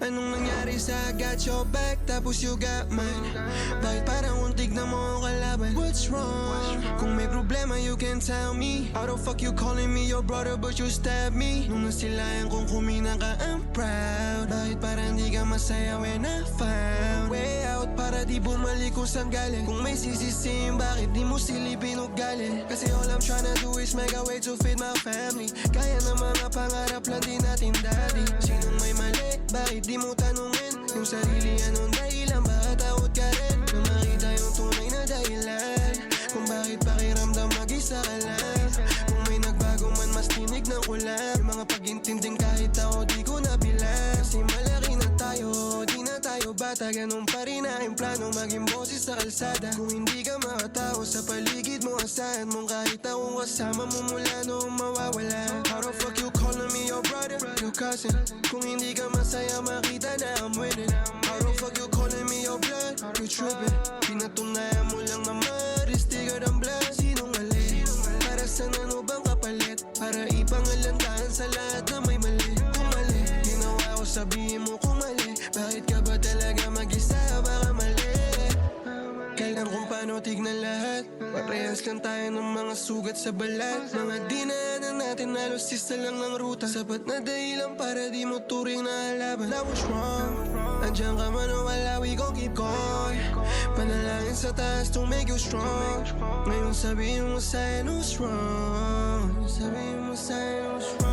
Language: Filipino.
Anong nangyari sa I got your back tapos you got mine? Bakit parang untig na mo ang kalaban? What's wrong? Kung may problema you can tell me. How the fuck you calling me your brother but you stab me? Nung nasilayan kong kumina ka I'm proud. Bakit parang di ka masaya when I found way out? Para di bumalik kung saan galing. Kung may sisisihin bakit di mo silipin ugali? Kasi all I'm tryna do is make a way to feed my family. Kaya na mga pangarap lang din natin daddy. Sinong may mali? Bakit di mo tanungin yung sarili? Anong dahilan? Bakit takot ka rin na makita yung tunay na dahilan kung bakit pakiramdam mag-isa ka lang? Kung may nagbago man mas tinig ng kulang. Yung mga pag-intinding kahit ako di ko nabilang. Kasi malaki na tayo, di na tayo bata. Ganun pa rin aking plano maging boses sa kalsada. Kung hindi ka makatao sa paligid mo, asahan mong kahit akong kasama mo mula noong mawawala. How the fuck you calling me your brother, your cousin? Kung hindi ka masaya makita na I'm winning. How the fuck you calling me your blood, you tripping? Pinatunayan mo lang na maris, tigger ng blood. Sinong mali? Para saan ano bang kapalit? Para ipangalandahan sa lahat na may mali. Kung mali, ginawa ko sabihin mo kung mali. Bakit ka ba talaga mag-isa? Baka mali. Kailan kung paano tignan lahat. Parehas lang tayo ng mga sugat sa balat. Mga dinaanan natin halos isa lang ang ruta. Sapat na dahilan para di mo turing na halaban. That was wrong. Andiyan ka man o wala, we gon' keep going. Panalangin sa taas to make you strong. Ngayon sabihin mo sa'kin who's wrong. Sabihin mo sa'kin who's wrong.